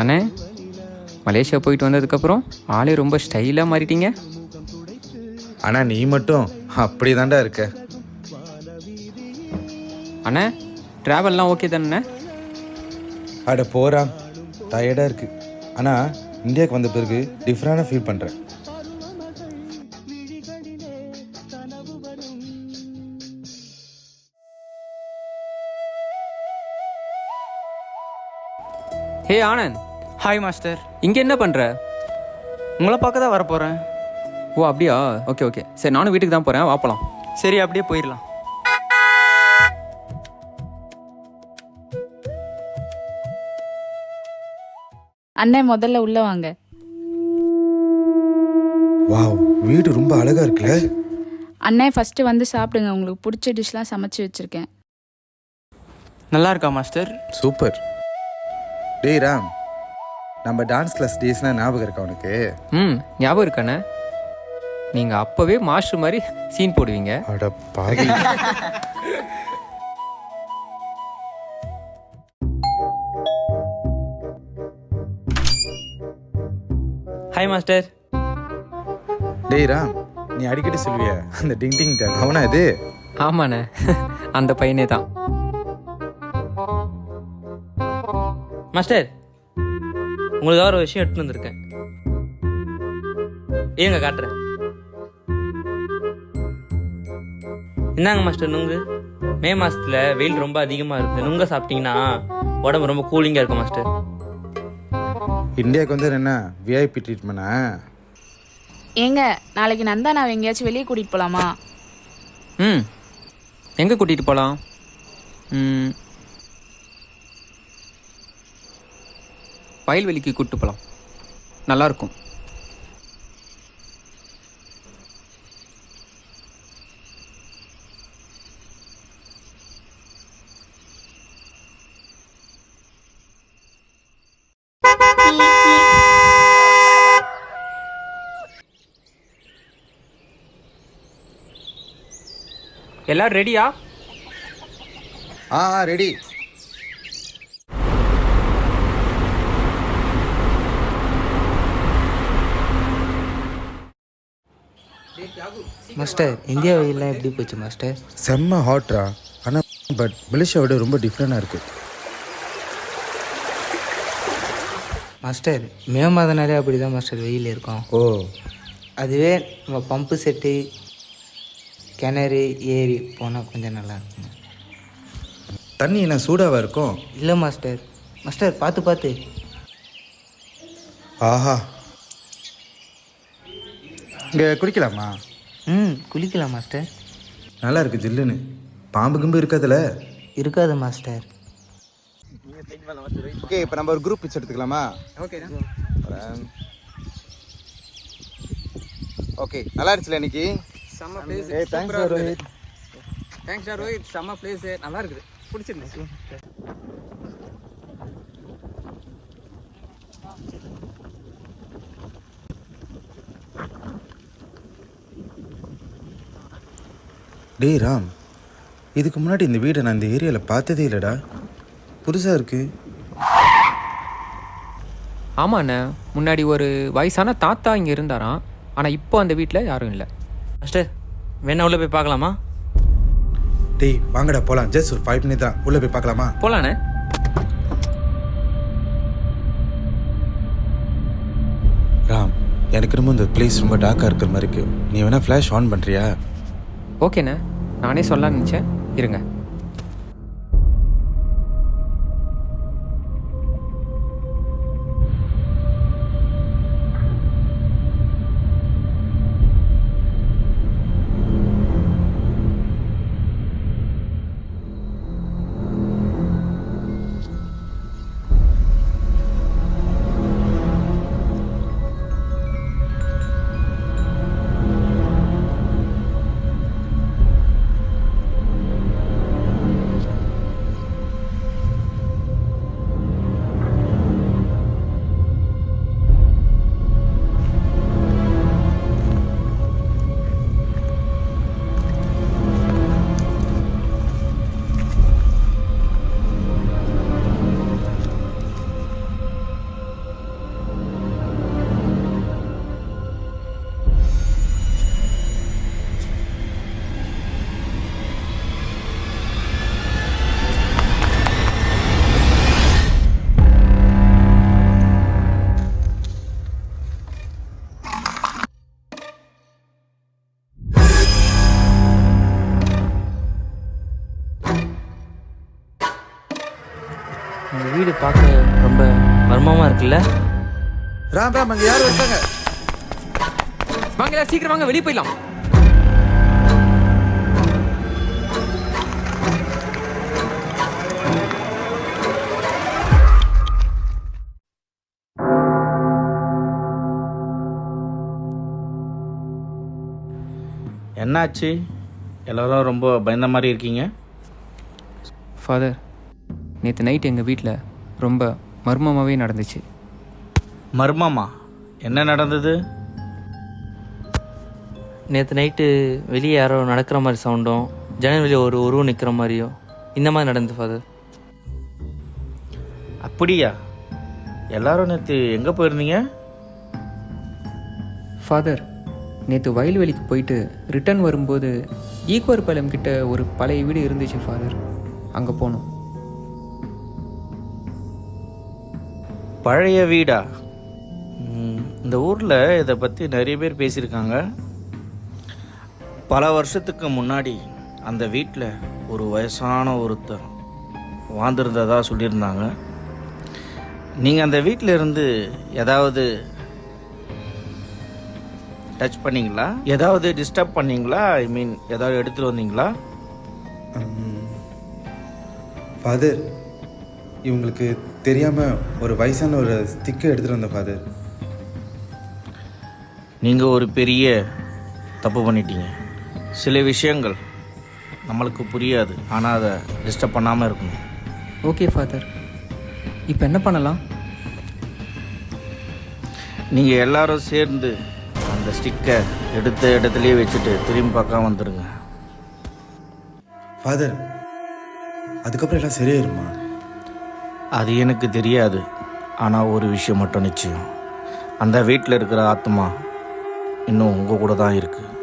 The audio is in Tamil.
அண்ணே, மலேசியா போயிட்டு வந்ததுக்கப்புறம் ஆளே ரொம்ப ஸ்டைலாக மாறிட்டீங்க. ஆனால் நீ மட்டும் அப்படி தாண்டா இருக்க. அண்ணே, ட்ராவல்லாம் ஓகே தானே? அட போகிறா, டயர்டாக இருக்குது. ஆனால் இந்தியாவுக்கு வந்த பிறகு டிஃப்ரெண்டாக ஃபீல் பண்ணுறேன். ஹே ஆனந்த். Hi master. இங்கே என்ன பண்ணுற? உங்களை பார்க்க தான் வரப்போகிறேன். ஓ அப்படியா? ஓகே ஓகே, சரி நானும் வீட்டுக்கு தான் போகிறேன், வாப்பலாம். சரி, அப்படியே போயிடலாம். அண்ணே, முதல்ல உள்ள வாங்க. வாவ், வீடு ரொம்ப அழகாக இருக்குல்ல? அண்ணே, ஃபஸ்ட்டு வந்து சாப்பிடுங்க. உங்களுக்கு பிடிச்ச டிஷ்லாம் சமைச்சு வச்சுருக்கேன். நல்லா இருக்கா மாஸ்டர்? சூப்பர். டேய் ராம், நம்ம டான்ஸ் கிளாஸ் டேஸ்னால் ஞாபகம் இருக்கா உனக்கு? ஞாபகம் இருக்காண்ணே. நீங்கள் அப்போவே மாஸ்டர் மாதிரி சீன் போடுவீங்க. அட பாவி. Hi master. டேய் ராம், நீ அடிக்கடி சொல்லுவிய அந்த டிங் டிங் தான் அவனா இது? ஆமாண்ணே, அந்த பையனே தான். மாஸ்டர், உங்களுக்காக ஒரு விஷயம் எடுத்துன்னு வந்திருக்கேன். ஏங்க காட்டுறேன். இந்தாங்க மாஸ்டர் நுங்கு. மே மாசத்துல வெயில் ரொம்ப அதிகமாக இருக்குது. நுங்க சாப்பிட்டீங்கன்னா உடம்பு ரொம்ப கூலிங்காக இருக்கும் மாஸ்டர். இந்தியாவுக்கு வந்து என்ன விஐபி ட்ரீட்மெண்ட்டா? ஏங்க, நாளைக்கு நந்தானாவை எங்கேயாச்சும் வெளியே கூட்டிகிட்டு போகலாமா? எங்கே கூட்டிகிட்டு போகலாம்? வயல்வெளிக்கு கூப்பிட்டு போகலாம், நல்லாயிருக்கும். எல்லாரும் ரெடியா? ரெடி. மாஸ்டர், இந்தியா வெயிலாம் எப்படி போச்சு மாஸ்டர்? செம்ம ஹாட்ரா. ஆனால் பட் மலேசியாவோட ரொம்ப டிஃப்ரெண்டாக இருக்குது. மாஸ்டர், மே மாதனாலே அப்படி தான் மாஸ்டர் வெயில் இருக்கும். ஓ, அதுவே நம்ம பம்பு செட்டு, கிணறு, ஏரி போனால் கொஞ்சம் நல்லா இருக்கும். தண்ணி என்ன சூடாக இருக்கும்? இல்லை மாஸ்டர். மாஸ்டர், பார்த்து பார்த்து. ஆஹா, இங்கே குடிக்கலாமா? குளிக்கலாம் மாஸ்டர். நல்லா இருக்குது ஜில்லுன்னு. பாம்பு கிம்பு இருக்காதுல்ல? இருக்காது மாஸ்டர். ஓகே, இப்போ நம்ம ஒரு குரூப் பிக்ஸ் எடுத்துக்கலாமா? ஓகே, நல்லா இருந்துச்சுல இன்னைக்கு? செம்ம place. Thanks Rohit. Thanks Rohit, செம்ம பிளேஸ், நல்லா இருக்குது, பிடிச்சிருந்துச்சு. டேய் ராம், இதுக்கு முன்னாடி இந்த வீடை நான் இந்த ஏரியாவில் பார்த்ததே இல்லைடா, புதுசாக இருக்கு. ஆமாண்ணே, முன்னாடி ஒரு வயசான தாத்தா இங்கே இருந்தாராம். ஆனால் இப்போ அந்த வீட்டில் யாரும் இல்லை. மாஸ்டர், வேணா உள்ளே போய் பார்க்கலாமா? டேய் வாங்கடா போகலாம். ஜஸ்ட் ஒரு 5 minutes தான், உள்ளே போய் பார்க்கலாமா? போகலாண்ணே. ராம், எனக்கு ரொம்ப இந்த பிளேஸ் ரொம்ப டார்க்காக இருக்கிற மாதிரி இருக்கு. நீ வேணா ஃப்ளாஷ் ஆன் பண்ணுறியா? ஓகேண்ணே, நானே சொல்லலாம்னு நினச்சேன், இருங்க. உங்கள் வீடு பார்க்க ரொம்ப மர்மமாக இருக்குல்ல? ராம் ராம் அங்கே யாரும் இருக்காங்க. வாங்க எல்லாரும் சீக்கிரம் வாங்க, வெளியே போயிடலாம். என்னாச்சு? எல்லோரும் ரொம்ப பயந்த மாதிரி இருக்கீங்க. ஃபாதர், நேற்று நைட் எங்கள் வீட்டில் ரொம்ப மர்மமாகவே நடந்துச்சு. மர்மமா? என்ன நடந்தது? நேற்று நைட்டு வெளியே யாரோ நடக்கிற மாதிரி சவுண்டும், ஜன்னல் வெளியே ஒரு உருவம் நிற்கிற மாதிரியோ இந்த மாதிரி நடந்தது ஃபாதர். அப்படியா? எல்லாரும் நேற்று எங்கே போயிருந்தீங்க? ஃபாதர், நேற்று வயல்வெளிக்கு போயிட்டு ரிட்டர்ன் வரும்போது ஈக்குவர் பாளையம் கிட்ட ஒரு பழைய வீடு இருந்துச்சு ஃபாதர், அங்கே போனோம். பழைய வீடா? இந்த ஊரில் இதை பற்றி நிறைய பேர் பேசியிருக்காங்க. பல வருஷத்துக்கு முன்னாடி அந்த வீட்டில் ஒரு வயசான ஒருத்தர் வாழ்ந்திருந்ததா சொல்லியிருந்தாங்க. நீங்கள் அந்த வீட்டில் இருந்து ஏதாவது டச் பண்ணிங்களா? ஏதாவது டிஸ்டர்ப் பண்ணிங்களா? ஐ மீன் ஏதாவது எடுத்துகிட்டு வந்தீங்களா? ஃபாதர், இவங்களுக்கு தெரியாமல் ஒரு வயசான ஒரு ஸ்டிக்கை எடுத்துகிட்டு வந்தேன் ஃபாதர். நீங்கள் ஒரு பெரிய தப்பு பண்ணிட்டீங்க. சில விஷயங்கள் நம்மளுக்கு புரியாது, ஆனால் அதை டிஸ்டர்ப் பண்ணாமல் இருக்கணும். ஓகே ஃபாதர், இப்போ என்ன பண்ணலாம்? நீங்கள் எல்லாரும் சேர்ந்து அந்த ஸ்டிக்கை எடுத்த இடத்துலையே வச்சுட்டு திரும்பி பார்க்காம வந்துடுங்க. ஃபாதர், அதுக்கப்புறம் எல்லாம் சரியாயிருமா? அது எனக்கு தெரியாது, ஆனால் ஒரு விஷயம் மட்டும் நிச்சயம், அந்த வீட்டில் இருக்கிற ஆத்மா இன்னும் உங்கள் கூட தான் இருக்குது.